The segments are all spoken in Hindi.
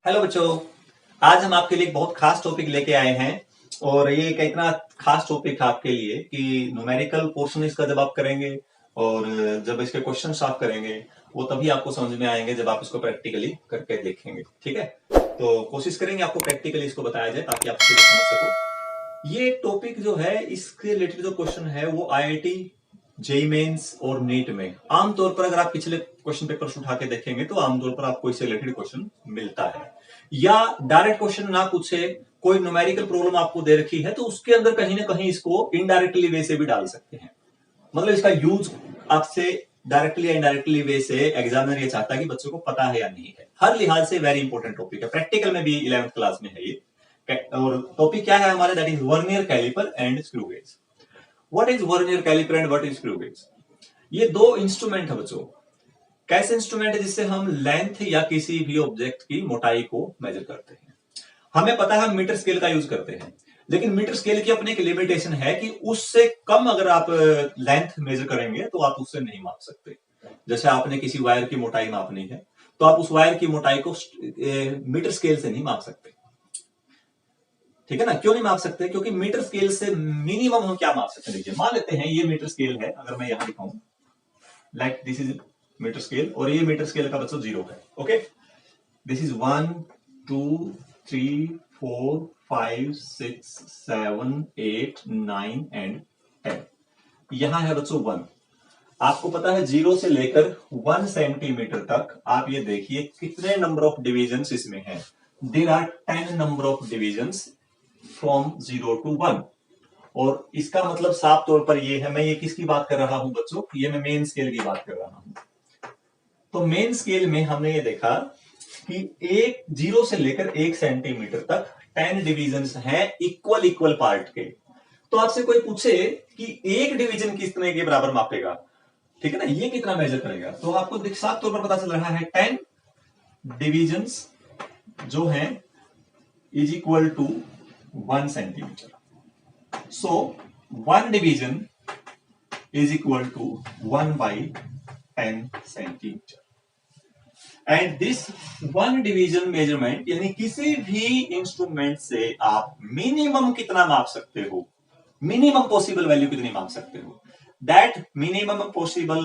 हेलो बच्चों। आज हम आपके लिए एक बहुत खास टॉपिक लेके आए हैं और ये एक इतना खास टॉपिक है आपके लिए कि न्यूमेरिकल पोर्शन इसका जब आप करेंगे और जब इसके क्वेश्चन आप करेंगे वो तभी आपको समझ में आएंगे जब आप इसको प्रैक्टिकली करके देखेंगे। ठीक है, तो कोशिश करेंगे आपको प्रैक्टिकली इसको बताया जाए ताकि आप अच्छे से समझ सको। ये टॉपिक जो है इसके रिलेटेड जो क्वेश्चन है वो आईआईटी, जेई मेंस और नीट में आमतौर पर अगर आप पिछले क्वेश्चन पेपर्स उठा के देखेंगे तो आमतौर पर आपको इससे रिलेटेड क्वेश्चन मिलता है, या डायरेक्ट क्वेश्चन ना पूछे कोई न्यूमेरिकल प्रॉब्लम आपको दे रखी है तो उसके अंदर कहीं ना कहीं इसको इनडायरेक्टली वे से भी डाल सकते हैं। मतलब इसका यूज आपसे डायरेक्टली या इनडायरेक्टली वे से एग्जामिनर ये चाहता है कि बच्चों को पता है या नहीं है। हर लिहाज से वेरी इंपॉर्टेंट टॉपिक है, प्रैक्टिकल में भी 11th क्लास में है ये। और टॉपिक क्या है हमारे, that is vernier calliper and screw gauge. What is vernier calliper and what is screw gauge? ये दो इंस्ट्रूमेंट है बच्चों। कैसे इंस्ट्रूमेंट है जिससे हम लेंथ या किसी भी ऑब्जेक्ट की मोटाई को मेजर करते हैं। हमें पता है हम मीटर स्केल का यूज करते हैं, लेकिन मीटर स्केल की अपनी एक लिमिटेशन है कि उससे कम अगर आप लेंथ मेजर करेंगे तो आप उससे नहीं माप सकते। जैसे आपने किसी वायर की मोटाई मापनी है तो आप उस वायर की मोटाई को मीटर स्केल से नहीं माप सकते। ठीक है ना, क्यों नहीं माप सकते? क्योंकि मीटर स्केल से मिनिमम हम क्या माप सकते हैं। देखिए मान लेते हैं ये मीटर स्केल है, अगर मैं यहां दिखाऊं like this is metre scale और ये मीटर स्केल का बच्चों 0 है। Okay, this is 1 2 3 4 5 6 7 8 9 and 10। यहां है बच्चों 1। आपको पता है 0 से लेकर 1 सेंटीमीटर तक आप ये देखिए कितने नंबर ऑफ डिविजन्स इसमें हैं। There are 10 number of divisions from 0 to 1। और इसका मतलब साफ तौर पर ये है, मैं ये किसकी बात कर रहा हूं बच्चों, ये मैं मेन स्केल की बात कर रहा हूं। तो मेन स्केल में हमने ये देखा कि 0 से लेकर 1 सेंटीमीटर तक 10 डिविजन्स हैं इक्वल इक्वल पार्ट के। तो आपसे कोई पूछे कि एक डिवीजन कितने के बराबर मापेगा, ठीक है ना, ये कितना मेजर करेगा, तो आपको साफ तौर पर पता चल रहा है 10 डिविजन्स जो है is equal to 1 centimetre. So 1 division is equal to 1 by 10 centimetre. And this 1 division measurement यानी किसी भी इंस्ट्रूमेंट से आप मिनिमम कितना माप सकते हो, मिनिमम पॉसिबल वैल्यू कितनी माप सकते हो, that minimum possible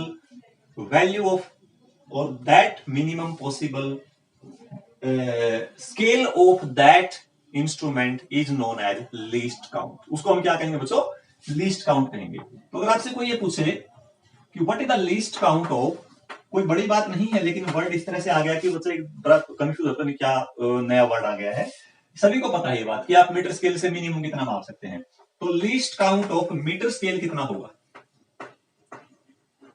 value of और that minimum possible scale of that instrument is known as least count. उसको हम क्या कहेंगे बच्चों? लीस्ट काउंट कहेंगे। तो अगर आपसे कोई ये पूछे कि what is the least count of, कोई बड़ी बात नहीं है, लेकिन वर्ड इस तरह से आ गया कि बच्चे बड़ा कंफ्यूज होता है क्या नया वर्ड आ गया है। सभी को पता है ये बात कि आप मीटर स्केल से मिनिमम कितना माप सकते हैं। तो least count of metre scale कितना होगा?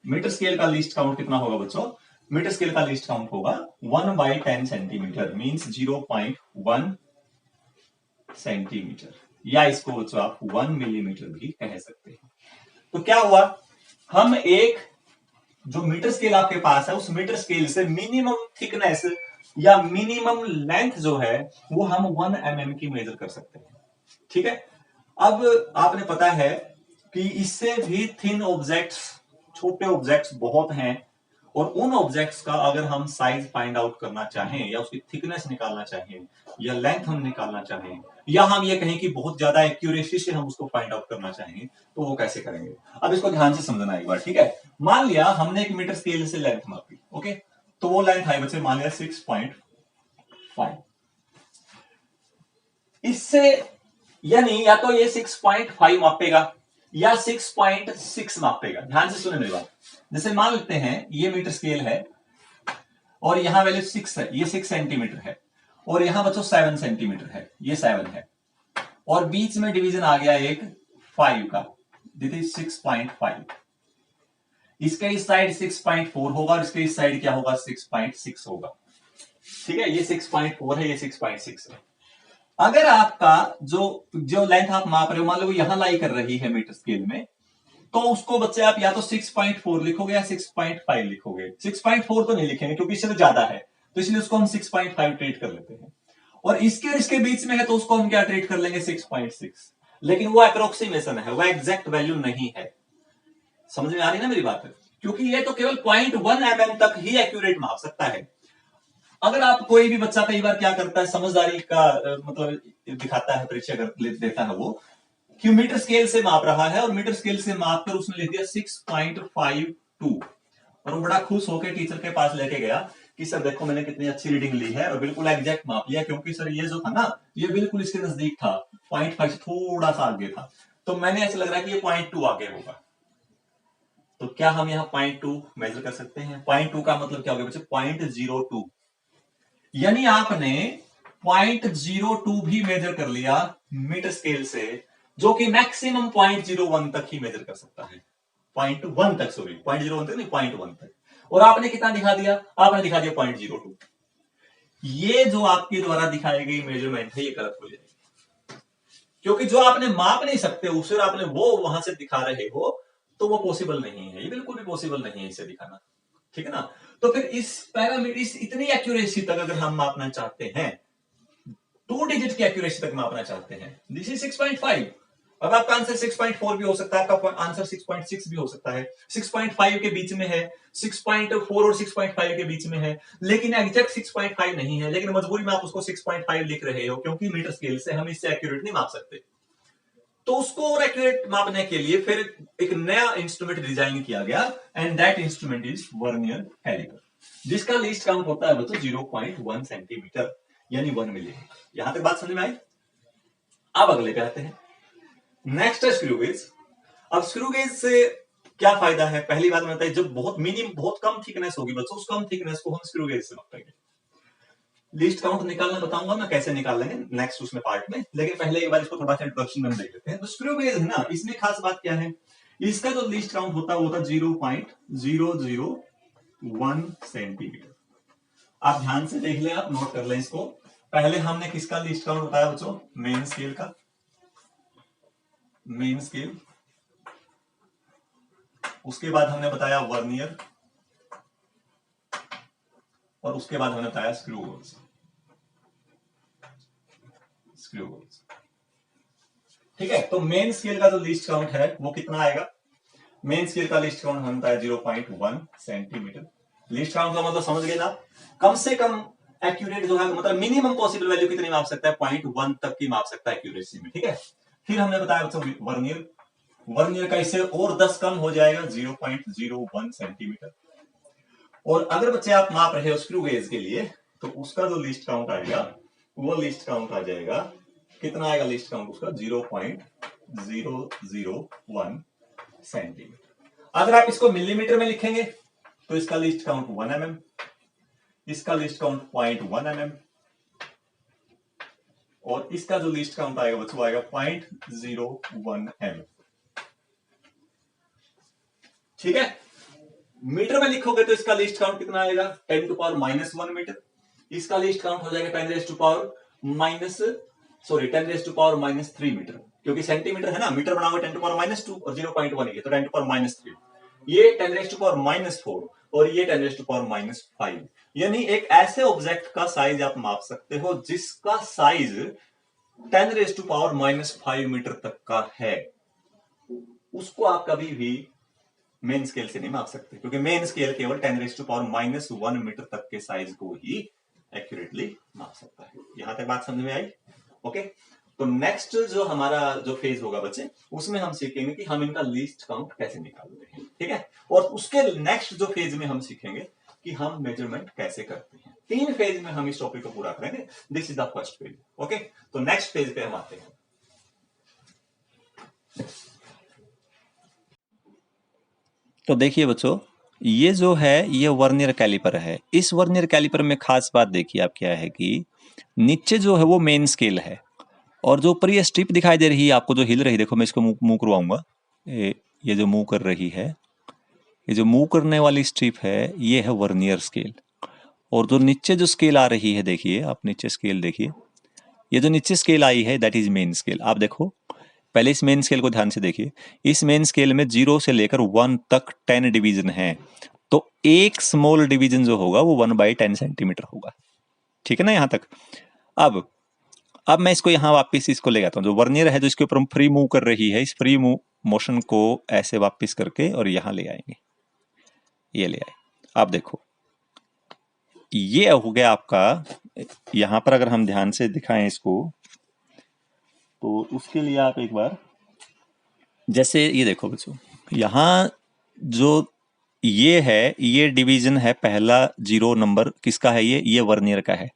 मीटर स्केल का लीस्ट काउंट कितना होगा बच्चों? मीटर स्केल का लीस्ट काउंट होगा 1 बाई 10 सेंटीमीटर मीन्स 0.1 सेंटीमीटर, या इसको बच्चों आप 1 मिलीमीटर भी कह सकते हैं। तो क्या हुआ, हम एक जो मीटर स्केल आपके पास है उस मीटर स्केल से मिनिमम थिकनेस या मिनिमम लेंथ जो है वो हम 1 mm की मेजर कर सकते हैं। ठीक है, अब आपने पता है कि इससे भी थिन ऑब्जेक्ट्स, छोटे ऑब्जेक्ट्स बहुत हैं, और उन ऑब्जेक्ट्स का अगर हम साइज फाइंड आउट करना चाहें या उसकी थिकनेस निकालना चाहें या लेंथ हम निकालना चाहें या हम ये कहें कि बहुत ज्यादा एक्यूरेसी से हम उसको फाइंड आउट करना चाहें तो वो कैसे करेंगे? अब इसको ध्यान से समझना एक बार। ठीक है, मान लिया हमने एक मीटर स्केल से लेंथ मापी। ओके, तो वो लेंथ है बच्चे मान लिया 6.5। इससे यानी या तो ये 6.5 मापेगा या 6.6 मापेगा। ध्यान से सुने मेरी बात। जैसे मान लेते हैं ये मीटर स्केल है और यहां वैल्यू 6 है, ये 6 सेंटीमीटर है, और यहां बच्चों 7 सेंटीमीटर है, ये 7 है, और बीच में डिवीजन आ गया एक 5 का, दिस इज 6.5। इसके इस साइड 6.4 होगा और इसके इस साइड क्या होगा? 6.6 होगा। ठीक है, ये 6.4 है, ये 6.6 है। अगर आपका जो जो लेंथ आप माप रहे हो मान लो यहां लाई कर रही है मीटर स्केल में, तो उसको बच्चे आप या तो 6.4 लिखोगे या 6.5 लिखोगे। 6.4 तो नहीं लिखेंगे क्योंकि इससे तो ज्यादा है, तो इसलिए उसको हम 6.5 ट्रीट कर लेते हैं। और इसके और इसके बीच में है तो उसको हम क्या ट्रीट कर लेंगे? 6.6। लेकिन वो अप्रोक्सीमेशन है, वो एग्जैक्ट वैल्यू नहीं है। समझ में आ रही ना मेरी बात? क्योंकि ये तो केवल 0.1 mm तक ही एक्यूरेट माप सकता है। अगर आप कोई भी बच्चा कई बार क्या करता है, समझदारी का मतलब दिखाता है, परीक्षा देता है वो कि मीटर स्केल से माप रहा है और मीटर स्केल से माप कर उसने लिख दिया 6.52 और वो बड़ा खुश होकर टीचर के पास लेके गया कि सर देखो मैंने कितनी अच्छी रीडिंग ली है और बिल्कुल एग्जैक्ट माप लिया, क्योंकि सर ये जो था ना ये बिल्कुल इसके नजदीक था, 0.5 से थोड़ा सा आगे था, तो मैंने ऐसा लग रहा है कि ये 0.2 आगे होगा। तो क्या हम यहाँ 0.2 मेजर कर सकते हैं? 0.2 का मतलब क्या हो गया बच्चे? 0.02, यानी आपने 0.02 भी मेजर कर लिया मीटर स्केल से, जो कि मैक्सिमम 0.01 तक ही मेजर कर सकता है। 0.1 तक, सॉरी 0.01 तक नहीं, 0.1 तक। और आपने कितना दिखा दिया? आपने दिखा दिया 0.02। ये जो आपके द्वारा दिखाई गई मेजरमेंट है ये गलत हो जाएगी, क्योंकि जो आपने माप नहीं सकते उसे आपने वो वहां से दिखा रहे हो, तो वो पॉसिबल नहीं है, ये बिल्कुल भी पॉसिबल नहीं है इसे दिखाना, ठीक है ना। तो फिर इस पैरामीटर, इस इतनी एक्यूरेसी तक अगर हम मापना चाहते हैं, 2 डिजिट की एक्यूरेसी तक मापना चाहते हैं, दिस इज 6.5। अब आपका आंसर 6.4 भी हो सकता है, आपका आंसर 6.6 भी हो सकता है, 6.5 के बीच में है, 6.4 और 6.5 के बीच में है, लेकिन एग्जैक्ट 6.5 नहीं है, लेकिन मजबूरी में आप उसको 6.5 लिख रहे हो, क्योंकि मीटर स्केल से हम इससे एक्यूरेट नहीं माप सकते। तो उसको और एक्यूरेट मापने के लिए फिर एक नया इंस्ट्रूमेंट डिजाइन किया गया, and that instrument is vernier calliper, जिसका लीस्ट काउंट होता है बच्चों 0.1 सेंटीमीटर, यानी 1 मिलीमीटर। यहां तक बात समझ में आई? अब अगले पे आते हैं, नेक्स्ट है स्क्रू गेज। अब स्क्रू गेज से क्या फायदा है? पहली बात बताइए, जब बहुत कम थिकनेस होगी बच्चों, उस कम थिकनेस को हम स्क्रू गेज से मापेंगे। लिस्ट काउंट निकालना बताऊंगा मैं कैसे निकाल लेंगे नेक्स्ट उसमें पार्ट में, लेकिन पहले एक बार इसको थोड़ा सा इंट्रोडक्शन में देख लेते हैं। तो स्क्रू गेज है ना, इसमें खास बात क्या है, इसका जो लिस्ट काउंट होता है वो होता 0.001 सेंटीमीटर। आप ध्यान से देख लें, आप नोट कर लें इसको। पहले हमने किसका लिस्ट काउंट बताया बच्चों? मेन स्केल का, मेन स्केल। उसके बाद हमने बताया वर्नियर, और उसके बाद हमने बताया स्क्रू होल्स। स्क्रू होल्स, ठीक है। तो मेन स्केल का जो लिस्ट काउंट है वो कितना आएगा? मेन स्केल का लिस्ट काउंट हमने बताया 0.1 सेंटीमीटर। लिस्ट काउंट का मतलब समझ गए ना, कम से कम एक्यूरेट जो है, मतलब मिनिमम पॉसिबल वैल्यू कितनी माप सकता है? 0.1 तक की माप सकता है एक्यूरेसी में, ठीक है। फिर हमने बताया बच्चों वर्नियर, वर्नियर का इससे और 10 कम हो जाएगा 0.01 सेंटीमीटर। और अगर बच्चे आप माप रहे हो स्क्रू गेज के लिए, तो उसका जो लिस्ट काउंट आएगा वो लिस्ट काउंट आ जाएगा, कितना आएगा लिस्ट काउंट उसका? 0.001 सेंटीमीटर। अगर आप इसको मिलीमीटर में लिखेंगे तो इसका लिस्ट काउंट 1 mm, इसका लिस्ट काउंट 0.1 mm, और इसका जो लिस्ट काउंट आएगा वो आएगा 0.01 mm, ठीक है। मीटर में लिखोगे तो इसका लिस्ट काउंट कितना आएगा? 10⁻⁻1 मीटर। इसका लिस्ट काउंट हो जाएगा 10⁻³ मीटर, क्योंकि सेंटीमीटर है ना, मीटर बना हुआ 10⁻² और 0.1 है तो 10⁻³ ये 10⁻⁴ और ये 10⁻⁵, यानी एक ऐसे ऑब्जेक्ट का साइज आप माप सकते हो जिसका साइज 10⁻⁵ मीटर तक का है, उसको आप कभी भी मेन स्केल से नहीं माप सकते, क्योंकि मेन स्केल केवल 10⁻⁻1 मीटर तक के साइज को ही एक्यूरेटली माप सकता है। यहां तक बात समझ में आई? ओके। तो नेक्स्ट जो हमारा जो फेज होगा बच्चे, उसमें हम सीखेंगे कि हम इनका लीस्ट काउंट कैसे निकालते हैं, ठीक है। और उसके नेक्स्ट जो फेज में हम सीखेंगे कि हम मेजरमेंट कैसे करते हैं। 3 फेज में हम इस टॉपिक को पूरा करेंगे। This is the first phase, okay. तो नेक्स्ट फेज पे हम आते हैं। तो देखिए बच्चों, ये जो है ये वर्नियर कैलिपर है। इस वर्नियर कैलिपर में खास बात देखिए आप क्या है कि नीचे जो है वो मेन स्केल है, और जो ऊपर ये स्ट्रिप दिखाई दे रही है आपको जो हिल रही, देखो मैं इसको मूव करवाऊंगा, ये जो मूव कर रही है, ये जो मूव करने वाली स्ट्रिप है ये है वर्नियर स्केल। और जो नीचे जो स्केल आ रही है, देखिए आप नीचे स्केल देखिए, ये जो नीचे स्केल आई है दैट इज मेन स्केल। आप देखो पहले इस मेन स्केल को ध्यान से देखिए, इस मेन स्केल में 0 से लेकर 1 तक 10 डिवीजन है, तो एक स्मॉल डिवीजन जो होगा वो 1/10 सेंटीमीटर होगा, ठीक है ना यहाँ तक। अब मैं इसको यहाँ वापस इसको ले आता हूँ, जो वर्नियर है जो इसके ऊपर फ्री मूव कर रही है, इस फ्री मोशन को ऐसे वापस करके और यहाँ ले आएंगे, ये ले आए। आप देखो ये हो गया आपका, यहां पर अगर हम ध्यान से दिखाएं इसको, तो उसके लिए आप एक बार जैसे ये देखो बच्चों, यहां जो ये है, ये डिवीजन है, पहला जीरो नंबर किसका है, ये वर्नियर का है।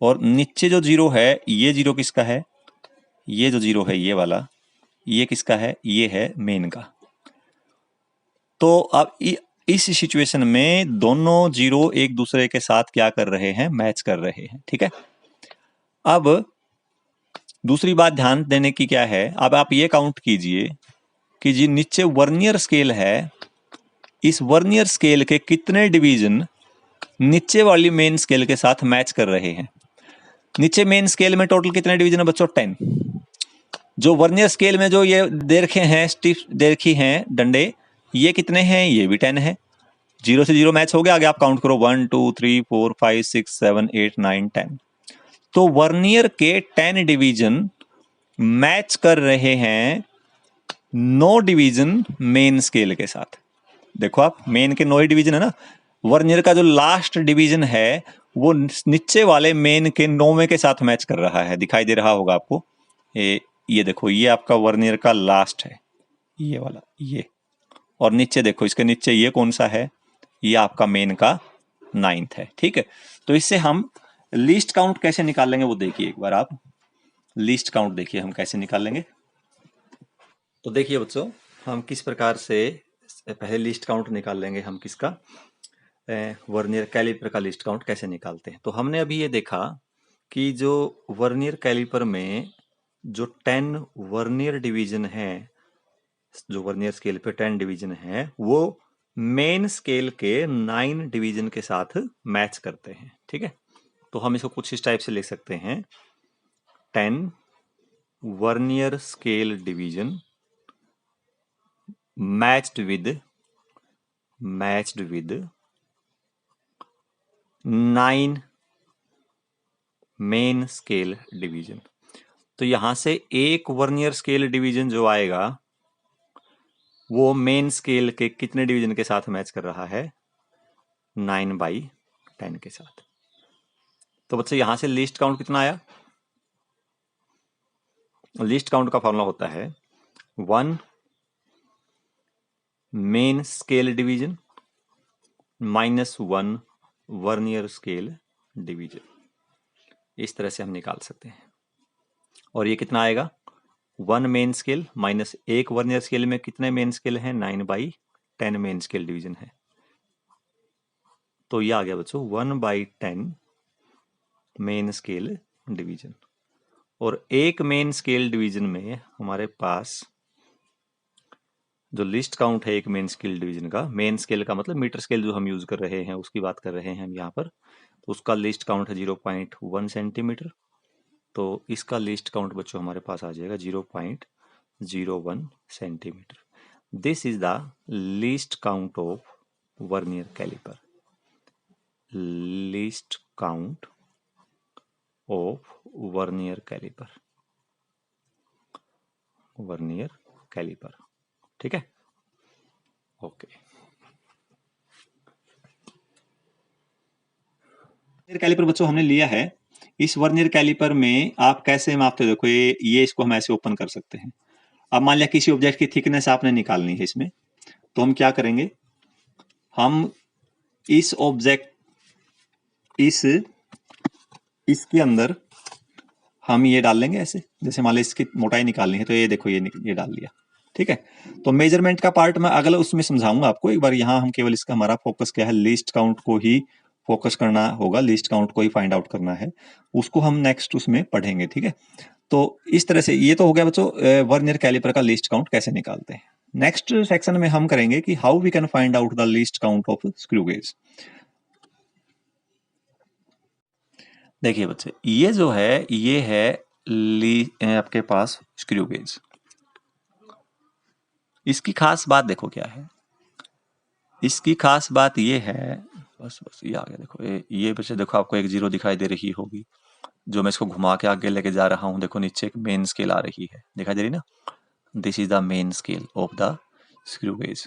और नीचे जो जीरो है, ये जीरो किसका है, ये जो जीरो है ये वाला, ये किसका है, ये है मेन का। तो अब इस सिचुएशन में दोनों जीरो एक दूसरे के साथ क्या कर रहे हैं, मैच कर रहे हैं, ठीक है। अब दूसरी बात ध्यान देने की क्या है, अब आप ये काउंट कीजिए कि जी नीचे वर्नियर स्केल है, इस वर्नियर स्केल के कितने डिवीजन नीचे वाली मेन स्केल के साथ मैच कर रहे हैं। नीचे मेन स्केल में टोटल कितने डिवीजन है बच्चों, 10। जो वर्नियर स्केल में जो ये दे रखे हैं, स्टिप दे रखी हैं डंडे, ये कितने हैं, ये भी 10 है। जीरो से जीरो मैच हो गया, आगे आप काउंट करो 1 2 3 4 5 6 7 8 9 10। तो वर्नियर के 10 डिवीजन मैच कर रहे हैं 9 डिवीजन मेन स्केल के साथ। देखो आप, मेन के 9 डिवीजन है ना, वर्नियर का जो लास्ट डिवीजन है वो नीचे वाले मेन के 9वें के साथ मैच कर रहा है, दिखाई दे रहा होगा आपको। ये देखो, ये आपका वर्नियर का लास्ट है, ये वाला, ये। और नीचे देखो, इसके नीचे ये कौन सा है, ये आपका मेन का 9th है, ठीक है। तो इससे हम लीस्ट काउंट कैसे निकाल लेंगे वो देखिए एक बार आप। लीस्ट काउंट देखिए हम कैसे निकाल लेंगे। तो देखिए बच्चों, हम किस प्रकार से पहले लिस्ट काउंट निकाल लेंगे हम किसका, वर्नियर कैलिपर का लिस्ट काउंट कैसे निकालते हैं। तो हमने अभी ये देखा कि जो वर्नियर कैलिपर में जो 10 वर्नियर डिवीजन है, जो वर्नियर स्केल पे 10 डिवीजन है, वो मेन स्केल के 9 डिवीजन के साथ मैच करते हैं, ठीक है। तो हम इसको कुछ इस टाइप से लिख सकते हैं, 10 vernier scale division matched with 9 main scale division. तो यहां से एक वर्नियर स्केल डिवीजन जो आएगा वो मेन स्केल के कितने डिवीजन के साथ मैच कर रहा है, 9/10 के साथ। तो बच्चे यहां से लिस्ट काउंट कितना आया, लिस्ट काउंट का फॉर्मूला होता है 1 main scale division -1 vernier scale division. इस तरह से हम निकाल सकते हैं। और ये कितना आएगा, 1 main scale minus 1 vernier scale में कितने मेन स्केल हैं, 9/10 मेन स्केल डिवीजन है। तो ये आ गया बच्चों 1/10 मेन स्केल डिवीजन। और एक मेन स्केल डिवीजन में हमारे पास जो लिस्ट काउंट है एक मेन स्केल डिवीजन का, मेन स्केल का मतलब मीटर स्केल जो हम यूज कर रहे हैं उसकी बात कर रहे हैं हम यहाँ पर, तो उसका लिस्ट काउंट है 0.1 सेंटीमीटर। तो इसका लिस्ट काउंट बच्चों हमारे पास आ जाएगा 0.01 centimetre. This is the least count of vernier calliper. Least count of vernier calliper, vernier calliper, ठीक है, ओके। वर्नियर कैलिपर बच्चों हमने लिया है। इस वर्नियर कैलिपर में आप कैसे मापते हो, देखो ये इसको हम ऐसे ओपन कर सकते हैं। अब मान लिया किसी ऑब्जेक्ट की थिकनेस आपने निकालनी है इसमें, तो हम क्या करेंगे, हम इस ऑब्जेक्ट इसके अंदर हम ये डाल लेंगे ऐसे, जैसे मान लो इसकी मोटाई निकालनी है तो ये देखो ये डाल लिया, ठीक है। तो मेजरमेंट का पार्ट मैं अगला उसमें समझाऊंगा आपको एक बार। यहाँ हम केवल इसका हमारा फोकस क्या है, लिस्ट काउंट को ही फोकस करना होगा, लिस्ट काउंट को ही फाइंड आउट करना है, उसको हम नेक्स्ट उसमें पढ़ेंगे, ठीक है। तो इस तरह से ये तो हो गया बच्चों वर्नियर कैलिपर का लिस्ट काउंट कैसे निकालते हैं। नेक्स्ट सेक्शन में हम करेंगे कि how we can find out the least count of screw gauge. देखिए बच्चे, ये जो है ये है आपके पास स्क्रू गेज। इसकी खास बात देखो क्या है, इसकी खास बात ये है, बस ये आ गया, देखो ये बच्चे देखो आपको एक जीरो दिखाई दे रही होगी, जो मैं इसको घुमा के आगे लेके जा रहा हूं, देखो नीचे एक मेन स्केल आ रही है, दिखाई दे रही ना, this is the main scale of the screw gauge.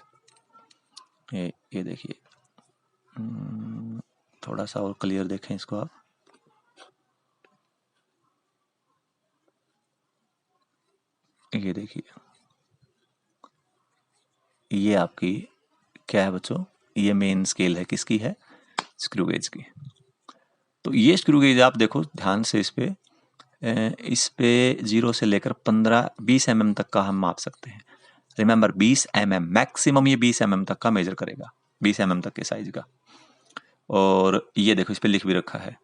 ये देखिए, थोड़ा सा और क्लियर देखें इसको आप। ये देखिए, ये आपकी क्या है बच्चों, ये मेन स्केल है, किसकी है, स्क्रू गेज की। तो ये स्क्रू गेज आप देखो ध्यान से, इस पे 0 से लेकर 15-20 mm तक का हम माप सकते हैं। रिमेंबर 20 mm मैक्सिमम, ये 20 mm तक का मेजर करेगा, 20 mm तक के साइज का। और ये देखो इस पे लिख भी रखा है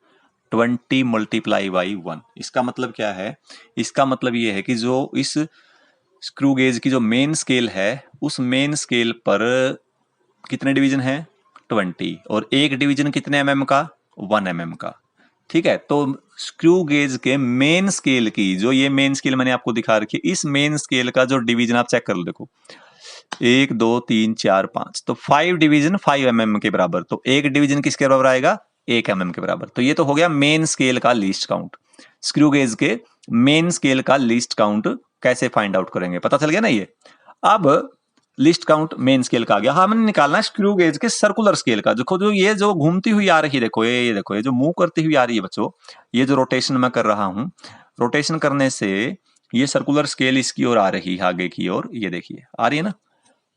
20 × 1। इसका मतलब क्या है, इसका मतलब ये है कि जो इस स्क्रू गेज की जो मेन स्केल है, उस मेन स्केल पर कितने डिवीजन है, 20, और एक डिवीजन कितने mm का, 1 mm का। ठीक है, तो स्क्रू गेज के मेन स्केल की, जो ये मेन स्केल मैंने आपको दिखा रखी है, इस मेन स्केल का जो डिवीजन आप चेक कर लो, देखो 1 2 3 4 5, तो 5 डिवीजन 5 mm के बराबर। तो एक डिवीजन किसके बराबर आएगा, 1 mm के बराबर। तो ये तो हो गया मेन स्केल का लीस्ट काउंट। स्क्रू गेज के मेन स्केल का लीस्ट काउंट कैसे फाइंड आउट करेंगे, पता चल गया ना ये। अब लिस्ट काउंट मेन स्केल का आ गया, हमने निकालना है स्क्रू गेज के सर्कुलर स्केल का। देखो जो ये जो घूमती हुई आ रही है, देखो ये देखो, ये जो मूव करती हुई आ रही है बच्चों, ये जो रोटेशन मैं कर रहा हूं, रोटेशन करने से ये सर्कुलर स्केल इसकी ओर आ रही है, आगे की ओर, ये देखिए आ रही है ना।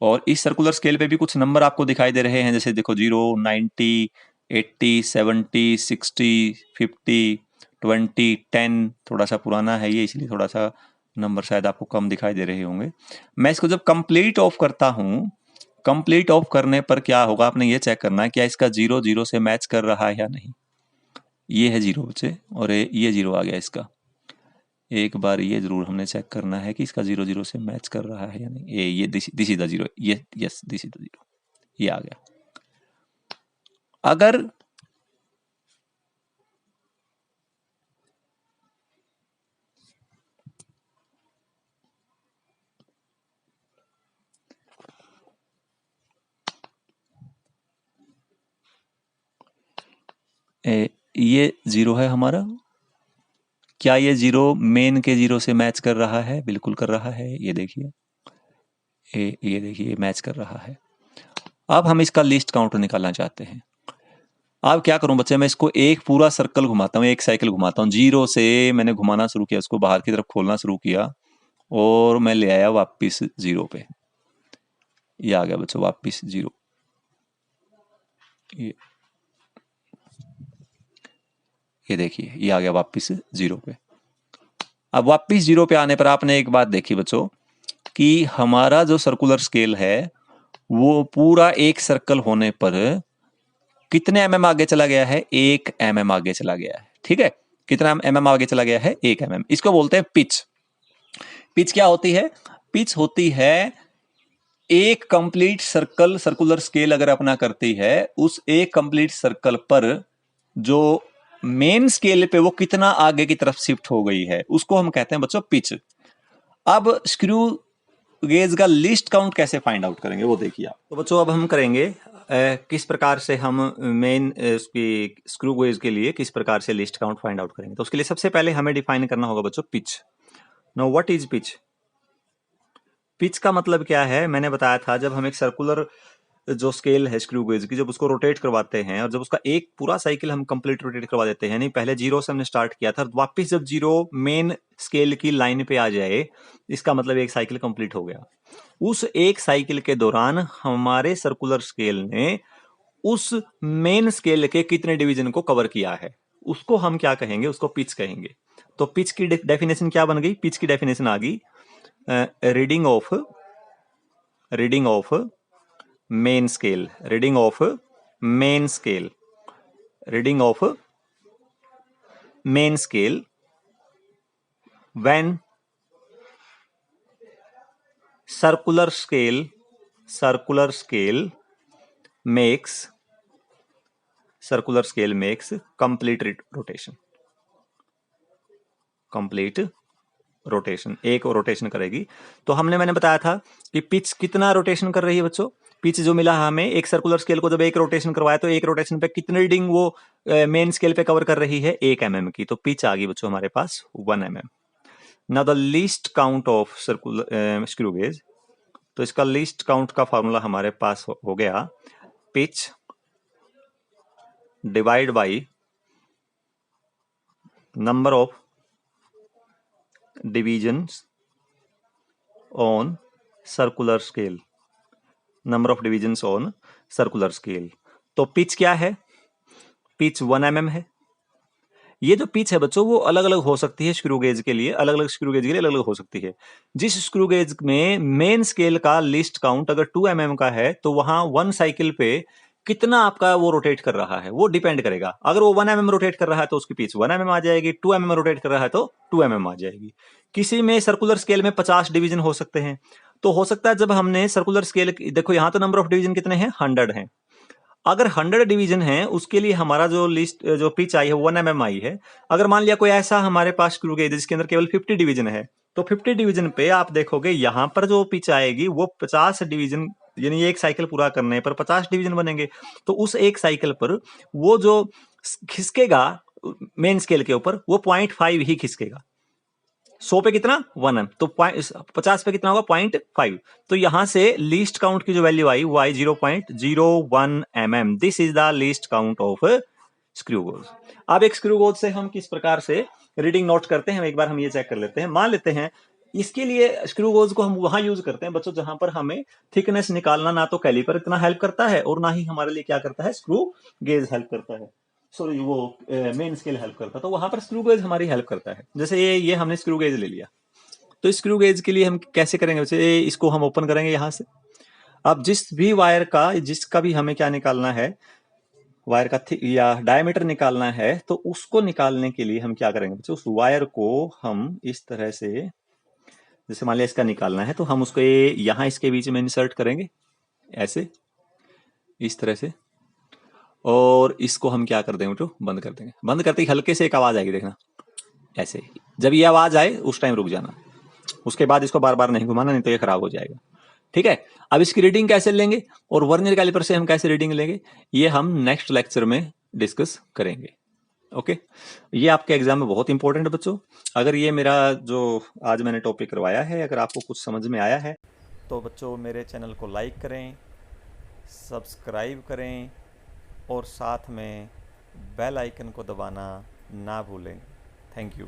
और इस सर्कुलर स्केल पे भी कुछ नंबर आपको दिखाई दे रहे हैं, जैसे देखो 0 90 80 70 60 50 20 10। थोड़ा सा पुराना है ये, इसलिए थोड़ा सा नंबर शायद आपको कम दिखाई दे रहे होंगे। मैं इसको जब कंप्लीट ऑफ करता हूं, कंप्लीट ऑफ करने पर क्या होगा, आपने ये चेक करना है क्या इसका 0 0 से मैच कर रहा है या नहीं। ये है 0 बच्चे, और ये 0 आ गया इसका। एक बार ये जरूर हमने चेक करना है कि इसका 0 0 से मैच कर रहा है या नहीं। ये दिस इज द 0, ये यस दिस इज द 0, ये आ गया। अगर ये 0 है हमारा, क्या ये 0 मेन के 0 से मैच कर रहा है, बिल्कुल कर रहा है। ये देखिए, ये देखिए मैच कर रहा है। अब हम इसका लिस्ट काउंट निकालना चाहते हैं। अब क्या करूं बच्चे, मैं इसको एक पूरा सर्कल घुमाता हूं, एक साइकिल घुमाता हूं। 0 से मैंने घुमाना शुरू किया, उसको बाहर की तरफ खोलना शुरू किया, और मैं ले आया वापिस 0 पे। ये आ गया बच्चों वापिस 0। ये देखिए ये आ गया वापिस 0 पे। अब वापिस 0 पे आने पर आपने एक बात देखी बच्चों, कि हमारा जो सर्कुलर स्केल है वो पूरा एक सर्कल होने पर कितने mm आगे चला गया है, 1 mm आगे चला गया है। ठीक है, कितना mm आगे चला गया है, 1 mm। इसको बोलते हैं पिच। पिच क्या होती है, पिच होती है एक कंप्लीट सर्कल, सर्कुलर स्केल अगर अपना करती है, उस एक कंप्लीट सर्कल पर जो मेन स्केल पे वो कितना आगे की तरफ शिफ्ट हो गई है, उसको हम कहते हैं बच्चों पिच। अब स्क्रू गेज का लिस्ट काउंट कैसे फाइंड आउट करेंगे वो देखिए आप। तो बच्चों अब हम करेंगे किस प्रकार से हम मेन उसकी स्क्रू गेज के लिए किस प्रकार से लिस्ट काउंट फाइंड आउट करेंगे। तो उसके लिए सबसे पहले हमें डिफाइन करना होगा बच्चों pitch. Now what is pitch. Pitch का मतलब क्या है, मैंने बताया था जब हम एक सर्कुलर जो स्केल है स्क्रू गेज की, जब उसको रोटेट करवाते हैं और जब उसका एक पूरा साइकिल हम कंप्लीट रोटेट करवा देते हैं, नहीं पहले 0 से हमने स्टार्ट किया था, वापस जब 0 मेन स्केल की लाइन पे आ जाए, इसका मतलब एक साइकिल कंप्लीट हो गया। उस एक साइकिल के दौरान हमारे सर्कुलर स्केल ने उस मेन स्केल के कितने डिवीजन को कवर किया है, उसको हम क्या कहेंगे, उसको पिच कहेंगे। तो पिच की डेफिनेशन क्या बन गई, पिच की डेफिनेशन आ गई reading of main scale, reading of main scale, reading of main scale when circular scale makes complete rotation, complete rotation, एक रोटेशन करेगी। तो मैंने बताया था कि पिच कितना रोटेशन कर रही है बच्चों। पिच जो मिला हमें एक सर्कुलर स्केल को जब एक रोटेशन करवाया, तो एक रोटेशन पे कितनी रीडिंग वो मेन स्केल पे कवर कर रही है, 1 mm की। तो पिच आ गई बच्चों हमारे पास 1 mm। Now the least count of circular screw gauge. तो इसका लीस्ट काउंट का फॉर्मूला हमारे पास हो गया pitch divide by number of divisions on circular scale, number of divisions on circular scale. तो पिच क्या है? पिच 1 mm है। ये जो पिच है बच्चों वो अलग अलग हो सकती है स्क्रू गेज के लिए, अलग अलग स्क्रू गेज के लिए अलग अलग हो सकती है। जिस स्क्रू गेज में मेन स्केल का लिस्ट काउंट अगर 2 mm का है तो वहां 1 साइकिल पे कितना आपका वो रोटेट कर रहा है वो डिपेंड करेगा। अगर वो 1 mm रोटेट कर रहा है तो उसकी पिच 1 mm आ जाएगी, 2 mm रोटेट कर रहा है तो 2 mm आ जाएगी। किसी में सर्कुलर स्केल में 50 डिवीजन हो सकते हैं। तो हो सकता है जब हमने सर्कुलर स्केल, देखो यहां तो नंबर ऑफ डिवीजन कितने हैं, 100 हैं। अगर 100 डिवीजन है उसके लिए हमारा जो लिस्ट जो पिच आई है 1 mm आई है। अगर मान लिया कोई ऐसा हमारे पास स्क्रू गेज जिसके अंदर केवल 50 डिवीजन है, तो 50 डिवीजन पे आप देखोगे यहां पर जो पिच आएगी वो 50 डिवीजन, यानी एक साइकिल पूरा करने पर 50 डिवीजन बनेंगे। तो उस एक साइकिल पर वो जो खिसकेगा मेन स्केल के ऊपर वो 0.5 ही खिसकेगा। 100 पे कितना 1 mm, तो 50 पे कितना होगा 0.5। तो यहां से लीस्ट काउंट की जो वैल्यू आई वो आई 0.01 mm। This is the least count of screw gauge. अब एक स्क्रू गोज से हम किस प्रकार से रीडिंग नोट करते हैं एक बार हम ये चेक कर लेते हैं। मान लेते हैं इसके लिए स्क्रू गोज को हम वहां यूज करते हैं बच्चों जहां पर हमें थिकनेस निकालना ना तो कैलिपर इतना हेल्प करता है और ना ही हमारे लिए क्या करता है स्क्रू गेज हेल्प करता है, सॉरी वो मेन स्केल हेल्प करता है। तो वहां पर स्क्रू गेज हमारी हेल्प करता है। जैसे ये हमने स्क्रू गेज ले लिया, तो स्क्रू गेज के लिए हम कैसे करेंगे, वैसे इसको हम ओपन करेंगे यहां से। अब जिस भी वायर का जिसका भी हमें क्या निकालना है, वायर का या डायमीटर निकालना है, तो उसको निकालने के लिए हम क्या करेंगे बच्चों, उस वायर को हम इस तरह से, जैसे मान लिया इसका निकालना है तो हम उसको यहां इसके बीच में इंसर्ट करेंगे ऐसे, इस तरह से, और इसको हम क्या कर देंगे बेटो, बंद कर देंगे। बंद करते ही हल्के से एक आवाज आएगी, देखना ऐसे। जब ये आवाज आए उस टाइम रुक जाना, उसके बाद इसको बार बार नहीं घुमाना, नहीं तो ये खराब हो जाएगा। ठीक है। अब इसकी रीडिंग कैसे लेंगे और वर्नियर कैलिपर से हम कैसे रीडिंग लेंगे, ये हम नेक्स्ट लेक्चर में डिस्कस करेंगे। ओके, ये आपके एग्जाम में बहुत इंपॉर्टेंट है बच्चों। अगर ये मेरा जो आज मैंने टॉपिक करवाया है अगर आपको कुछ समझ में आया है तो बच्चों मेरे चैनल को लाइक करें, सब्सक्राइब करें और साथ में बेल आइकन को दबाना ना भूलें। Thank you.